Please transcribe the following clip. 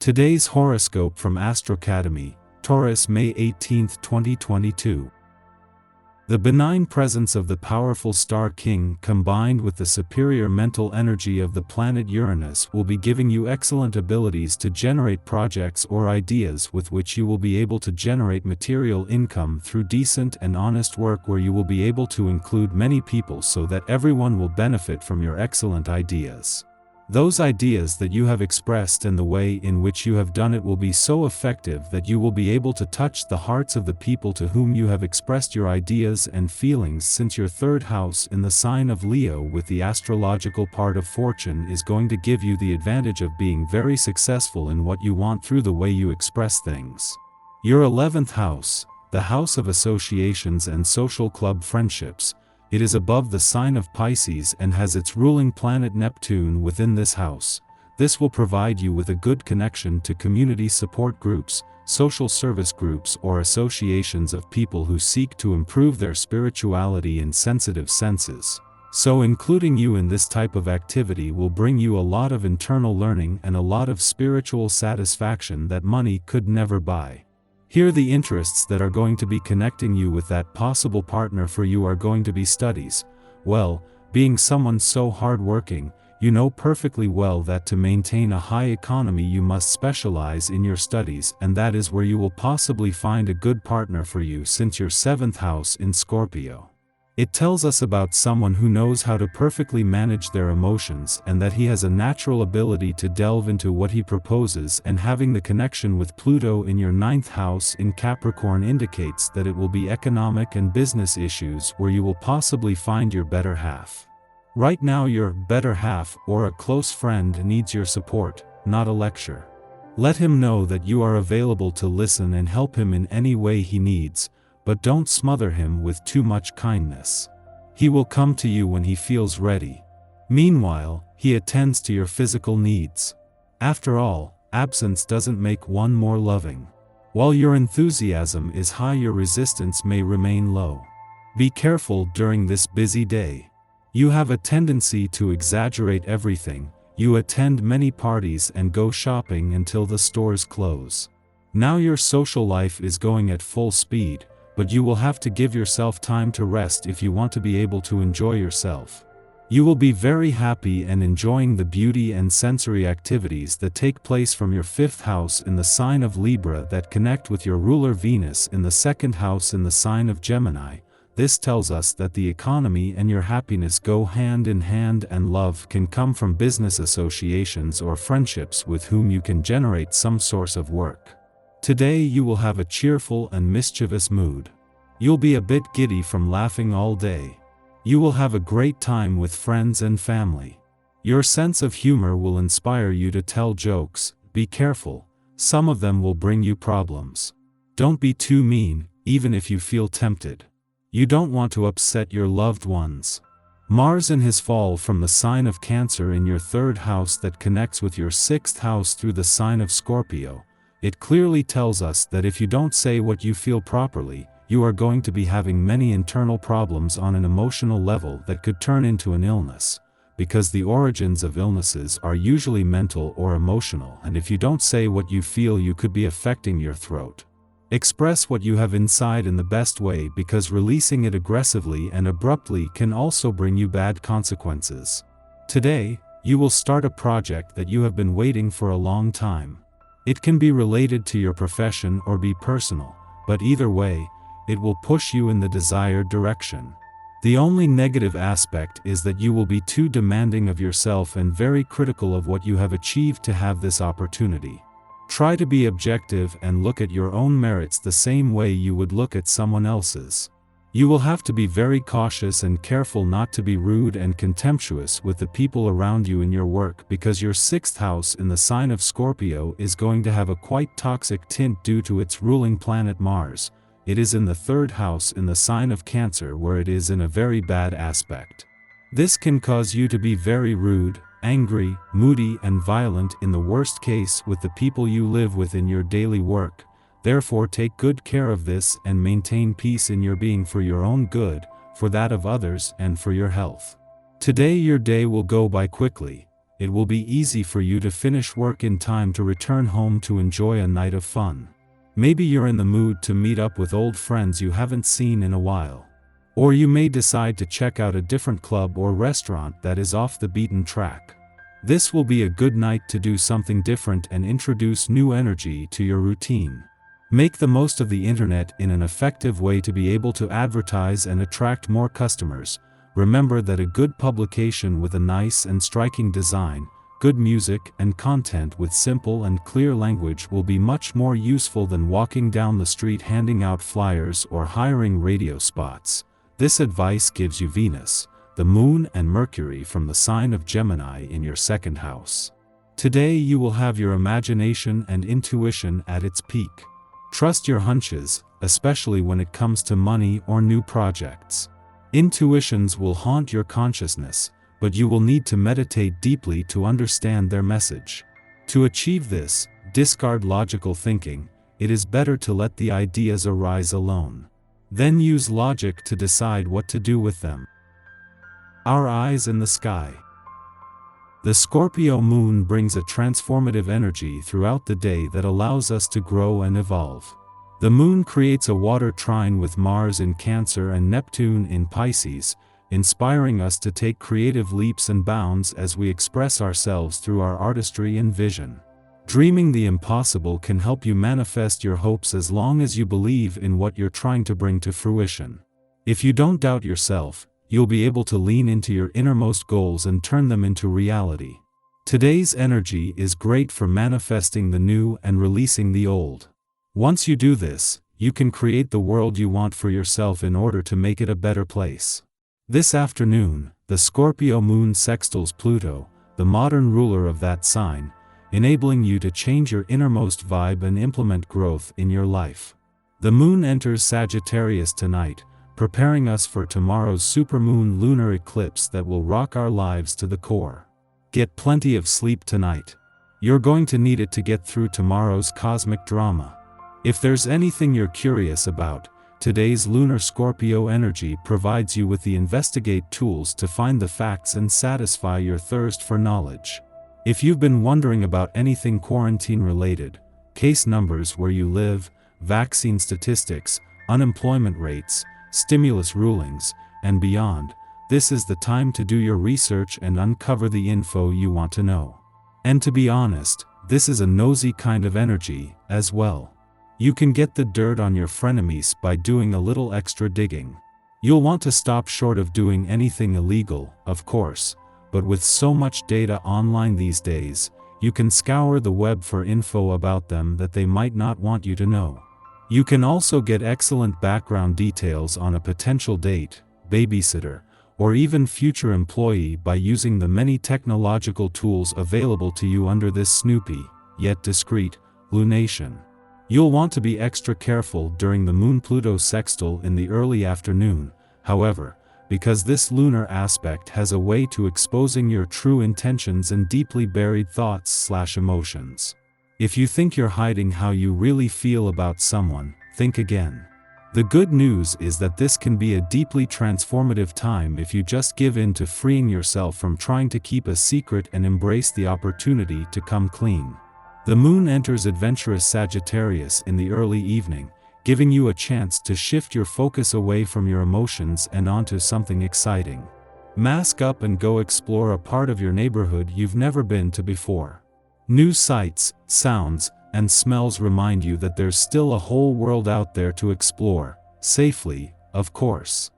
Today's horoscope from Astrocademy, Taurus, May 18, 2022. The benign presence of the powerful star king combined with the superior mental energy of the planet Uranus will be giving you excellent abilities to generate projects or ideas with which you will be able to generate material income through decent and honest work, where you will be able to include many people so that everyone will benefit from your excellent ideas. Those ideas that you have expressed and the way in which you have done it will be so effective that you will be able to touch the hearts of the people to whom you have expressed your ideas and feelings, since your third house in the sign of Leo with the astrological part of fortune is going to give you the advantage of being very successful in what you want through the way you express things. Your 11th house, the house of associations and social club friendships, it is above the sign of Pisces and has its ruling planet Neptune within this house. This will provide you with a good connection to community support groups, social service groups, or associations of people who seek to improve their spirituality and sensitive senses. So including you in this type of activity will bring you a lot of internal learning and a lot of spiritual satisfaction that money could never buy. Here the interests that are going to be connecting you with that possible partner for you are going to be studies. Well, being someone so hardworking, you know perfectly well that to maintain a high economy you must specialize in your studies, and that is where you will possibly find a good partner for you, since your 7th house in Scorpio. It tells us about someone who knows how to perfectly manage their emotions and that he has a natural ability to delve into what he proposes, and having the connection with Pluto in your 9th house in Capricorn indicates that it will be economic and business issues where you will possibly find your better half. Right now your better half or a close friend needs your support, not a lecture. Let him know that you are available to listen and help him in any way he needs, but don't smother him with too much kindness. He will come to you when he feels ready. Meanwhile, he attends to your physical needs. After all, absence doesn't make one more loving. While your enthusiasm is high, your resistance may remain low. Be careful during this busy day. You have a tendency to exaggerate everything. You attend many parties and go shopping until the stores close. Now your social life is going at full speed, but you will have to give yourself time to rest if you want to be able to enjoy yourself. You will be very happy and enjoying the beauty and sensory activities that take place from your 5th house in the sign of Libra that connect with your ruler Venus in the 2nd house in the sign of Gemini. This tells us that the economy and your happiness go hand in hand, and love can come from business associations or friendships with whom you can generate some source of work. Today you will have a cheerful and mischievous mood. You'll be a bit giddy from laughing all day. You will have a great time with friends and family. Your sense of humor will inspire you to tell jokes. Be careful, some of them will bring you problems. Don't be too mean, even if you feel tempted. You don't want to upset your loved ones. Mars in his fall from the sign of Cancer in your 3rd house that connects with your 6th house through the sign of Scorpio. It clearly tells us that if you don't say what you feel properly, you are going to be having many internal problems on an emotional level that could turn into an illness, because the origins of illnesses are usually mental or emotional, and if you don't say what you feel, you could be affecting your throat. Express what you have inside in the best way, because releasing it aggressively and abruptly can also bring you bad consequences. Today, you will start a project that you have been waiting for a long time. It can be related to your profession or be personal, but either way, it will push you in the desired direction. The only negative aspect is that you will be too demanding of yourself and very critical of what you have achieved to have this opportunity. Try to be objective and look at your own merits the same way you would look at someone else's. You will have to be very cautious and careful not to be rude and contemptuous with the people around you in your work, because your 6th house in the sign of Scorpio is going to have a quite toxic tint due to its ruling planet Mars. It is in the 3rd house in the sign of Cancer, where it is in a very bad aspect. This can cause you to be very rude, angry, moody, and violent in the worst case with the people you live with in your daily work. Therefore take good care of this and maintain peace in your being for your own good, for that of others, and for your health. Today your day will go by quickly. it will be easy for you to finish work in time to return home to enjoy a night of fun. Maybe you're in the mood to meet up with old friends you haven't seen in a while. Or you may decide to check out a different club or restaurant that is off the beaten track. This will be a good night to do something different and introduce new energy to your routine. Make the most of the internet in an effective way to be able to advertise and attract more customers. Remember that a good publication with a nice and striking design, good music and content with simple and clear language will be much more useful than walking down the street handing out flyers or hiring radio spots. This advice gives you Venus, the Moon and Mercury from the sign of Gemini in your second house. Today you will have your imagination and intuition at its peak. Trust your hunches, especially when it comes to money or new projects. Intuitions will haunt your consciousness, but you will need to meditate deeply to understand their message. To achieve this, discard logical thinking. It is better to let the ideas arise alone. Then use logic to decide what to do with them. Our eyes in the sky. The Scorpio moon brings a transformative energy throughout the day that allows us to grow and evolve. The moon creates a water trine with Mars in Cancer and Neptune in Pisces, inspiring us to take creative leaps and bounds as we express ourselves through our artistry and vision. Dreaming the impossible can help you manifest your hopes as long as you believe in what you're trying to bring to fruition. If you don't doubt yourself, you'll be able to lean into your innermost goals and turn them into reality. Today's energy is great for manifesting the new and releasing the old. Once you do this, you can create the world you want for yourself in order to make it a better place. This afternoon, the Scorpio moon sextiles Pluto, the modern ruler of that sign, enabling you to change your innermost vibe and implement growth in your life. The moon enters Sagittarius tonight, preparing us for tomorrow's supermoon lunar eclipse that will rock our lives to the core. Get plenty of sleep tonight. You're going to need it to get through tomorrow's cosmic drama. If there's anything you're curious about, today's lunar Scorpio energy provides you with the investigate tools to find the facts and satisfy your thirst for knowledge. If you've been wondering about anything quarantine related, case numbers where you live, vaccine statistics, unemployment rates, stimulus rulings, and beyond, this is the time to do your research and uncover the info you want to know. And to be honest, this is a nosy kind of energy, as well. You can get the dirt on your frenemies by doing a little extra digging. You'll want to stop short of doing anything illegal, of course, but with so much data online these days, you can scour the web for info about them that they might not want you to know. You can also get excellent background details on a potential date, babysitter, or even future employee by using the many technological tools available to you under this snoopy, yet discreet, lunation. You'll want to be extra careful during the Moon-Pluto sextile in the early afternoon, however, because this lunar aspect has a way to exposing your true intentions and deeply buried thoughts/emotions. If you think you're hiding how you really feel about someone, think again. The good news is that this can be a deeply transformative time if you just give in to freeing yourself from trying to keep a secret and embrace the opportunity to come clean. The moon enters adventurous Sagittarius in the early evening, giving you a chance to shift your focus away from your emotions and onto something exciting. Mask up and go explore a part of your neighborhood you've never been to before. New sights, sounds, and smells remind you that there's still a whole world out there to explore, safely, of course.